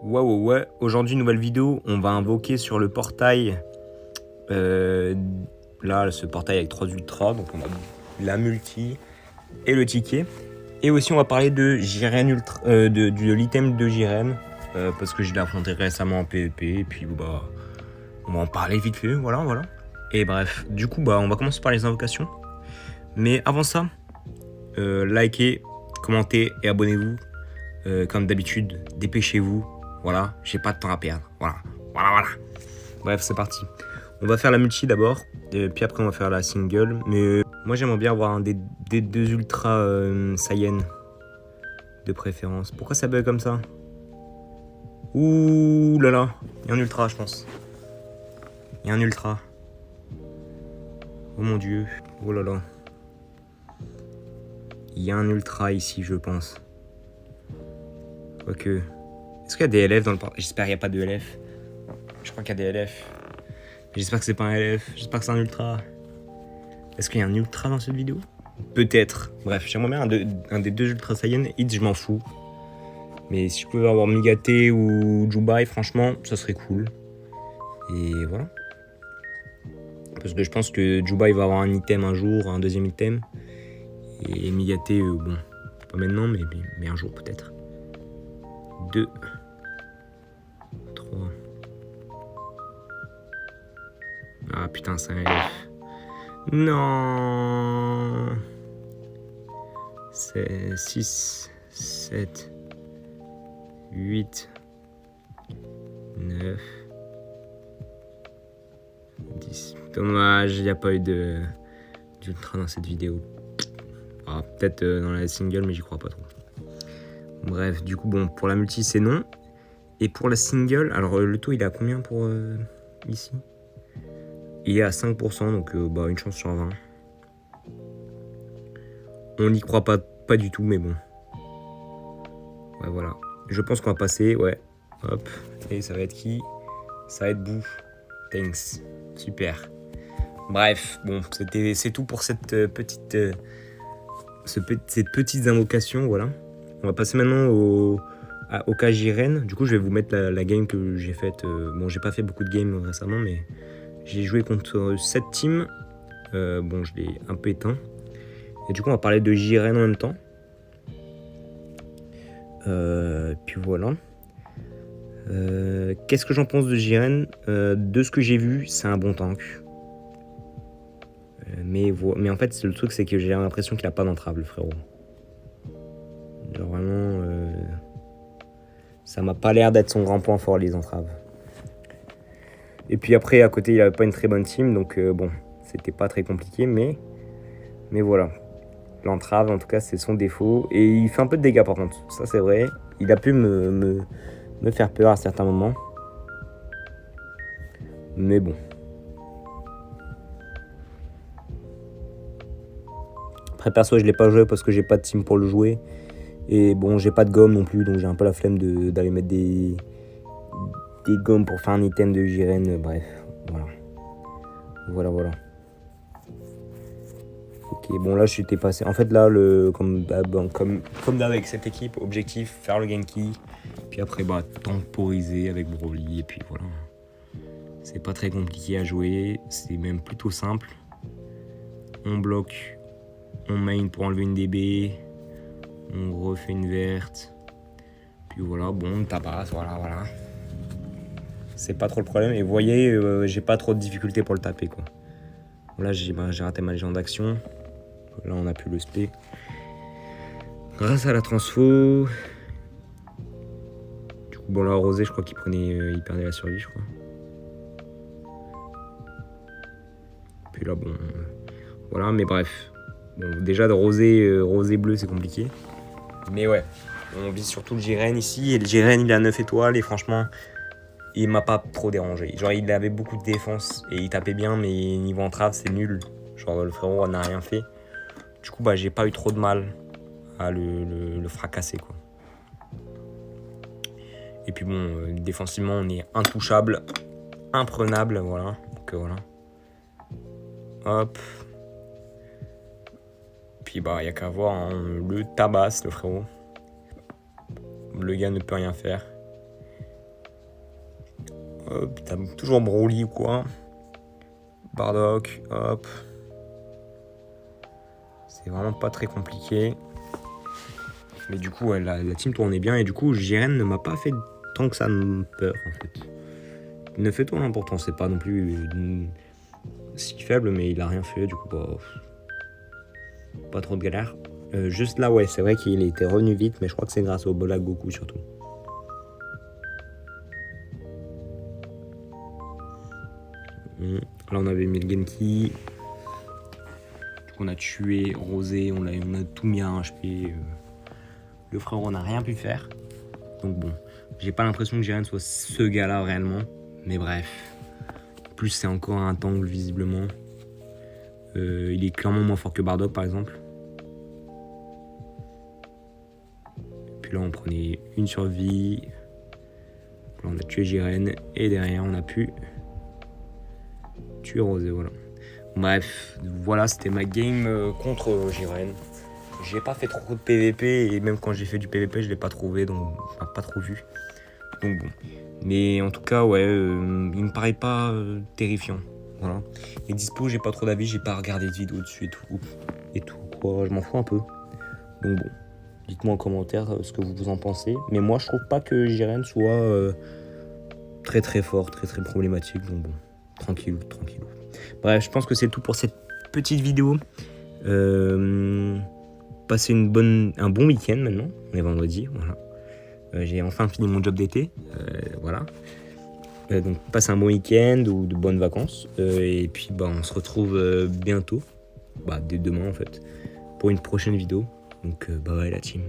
Ouais. Aujourd'hui, nouvelle vidéo. On va invoquer sur le portail. Là, ce portail avec 3 ultras. Donc, on a la multi et le ticket. Et aussi, on va parler de Jiren Ultra, de l'item de Jiren. Parce que je l'ai affronté récemment en PvP. Et puis, bah, on va en parler vite fait. Voilà. Et bref, du coup, bah, on va commencer par les invocations. Mais avant ça, likez, commentez et abonnez-vous. Comme d'habitude, dépêchez-vous. Voilà, j'ai pas de temps à perdre. Voilà. Bref, c'est parti. On va faire la multi d'abord, puis après on va faire la single. Mais moi j'aimerais bien avoir un des deux ultra Saiyan de préférence. Pourquoi ça bug comme ça? Ouh là là, il y a un ultra je pense. Il y a un ultra. Oh mon dieu, oh là là. Il y a un ultra ici je pense. Quoique... Est-ce qu'il y a des LF dans le port? J'espère qu'il n'y a pas de LF. Je crois qu'il y a des LF. J'espère que c'est pas un LF. J'espère que c'est un ultra. Est-ce qu'il y a un ultra dans cette vidéo? Peut-être. Bref, j'aimerais bien un des deux ultra Saiyan. Hit, je m'en fous. Mais si je pouvais avoir Migate ou Jubai, franchement, ça serait cool. Et voilà. Parce que je pense que Jubai va avoir un item un jour, un deuxième item. Et Migate, bon, pas maintenant, mais un jour peut-être. 2. 3. Ah putain, c'est un LF. Non. C'est 6, 7, 8, 9, 10. Dommage, il n'y a pas eu d'ultra dans cette vidéo. Ah, peut-être dans la single, mais j'y crois pas trop. Bref, du coup, bon, pour la multi, c'est non. Et pour la single, alors le taux, il est à combien pour ici? Il est à 5%, donc bah, une chance sur 20. On n'y croit pas du tout, mais bon. Ouais, voilà. Je pense qu'on va passer, ouais. Hop. Et ça va être qui? Ça va être Boo. Thanks. Super. Bref, bon, c'est tout pour cette petite... ces petites invocations, voilà. On va passer maintenant au cas Jiren. Du coup, je vais vous mettre la game que j'ai faite. Bon, j'ai pas fait beaucoup de games récemment, mais j'ai joué contre 7 teams. Bon, je l'ai un peu éteint. Et du coup, on va parler de Jiren en même temps. Puis voilà. Qu'est-ce que j'en pense de Jiren? De ce que j'ai vu, c'est un bon tank. Mais en fait, le truc, c'est que j'ai l'impression qu'il a pas d'entrave, le frérot. Genre vraiment, ça m'a pas l'air d'être son grand point fort, les entraves. Et puis après, à côté, il avait pas une très bonne team, donc bon, c'était pas très compliqué, mais voilà. L'entrave, en tout cas, c'est son défaut. Et il fait un peu de dégâts, par contre. Ça, c'est vrai. Il a pu me faire peur à certains moments. Mais bon. Après, perso, je l'ai pas joué parce que j'ai pas de team pour le jouer. Et bon, j'ai pas de gomme non plus, donc j'ai un peu la flemme d'aller mettre des gommes pour faire un item de Jiren. Bref, voilà. Ok, bon là, je suis passé. En fait, là, comme d'hab avec cette équipe, objectif, faire le Genki. Puis après, bah, temporiser avec Broly. Et puis voilà. C'est pas très compliqué à jouer. C'est même plutôt simple. On bloque. On main pour enlever une DB. On refait une verte. Puis voilà, bon, on tabasse, voilà. C'est pas trop le problème. Et vous voyez, j'ai pas trop de difficultés pour le taper, quoi. Là, j'ai raté ma légende d'action. Là, on a pu le spé. Grâce à la transfo. Du coup, bon, là, Rosé, je crois qu'il il perdait la survie, je crois. Puis là, bon, voilà, mais bref. Bon, déjà, de rosé bleu, c'est compliqué. Mais ouais, on vise surtout le Jiren ici. Et le Jiren, il a 9 étoiles. Et franchement, il m'a pas trop dérangé. Genre, il avait beaucoup de défense. Et il tapait bien, mais niveau entrave, c'est nul. Genre, le frérot n'a rien fait. Du coup, bah, j'ai pas eu trop de mal à le fracasser, quoi. Et puis bon, défensivement, on est intouchable, imprenable, voilà. Donc voilà. Hop. Puis bah, y a qu'à voir, hein, le tabasse, le frérot. Le gars ne peut rien faire. T'as toujours Broly ou quoi. Bardock, hop. C'est vraiment pas très compliqué. Mais du coup, ouais, la team tournait bien. Et du coup, Jiren ne m'a pas fait tant que ça peur, en fait. Il ne fait tout l'important. C'est pas non plus si faible, mais il a rien fait. Du coup, pas trop de galère. Juste là, ouais, c'est vrai qu'il était revenu vite. Mais je crois que c'est grâce au bol à Goku, surtout. Là, on avait mis le Genki. On a tué Rosé, on a tout mis à un HP. Le frère, on n'a rien pu faire. Donc bon, j'ai pas l'impression que Jiren soit ce gars-là réellement. Mais bref. Plus c'est encore un tangle visiblement. Il est clairement moins fort que Bardock par exemple. Puis là on prenait une survie. Là on a tué Jiren. Et derrière on a pu tuer Rosé, voilà. Bref, voilà, c'était ma game contre Jiren. J'ai pas fait trop de PVP et même quand j'ai fait du PVP, je l'ai pas trouvé, donc enfin, pas trop vu. Donc bon. Mais en tout cas, ouais, il me paraît pas terrifiant. Voilà. Les dispos, j'ai pas trop d'avis, j'ai pas regardé de vidéo dessus et tout quoi, je m'en fous un peu. Donc bon, dites-moi en commentaire ce que vous en pensez. Mais moi, je trouve pas que Jiren soit très très fort, très très problématique. Donc bon, tranquillou. Bref, je pense que c'est tout pour cette petite vidéo. Passez un bon week-end maintenant. On est vendredi, voilà. J'ai enfin fini mon job d'été, voilà. Donc passez un bon week-end ou de bonnes vacances. Et puis on se retrouve bientôt, dès demain en fait, pour une prochaine vidéo. Donc ouais la team.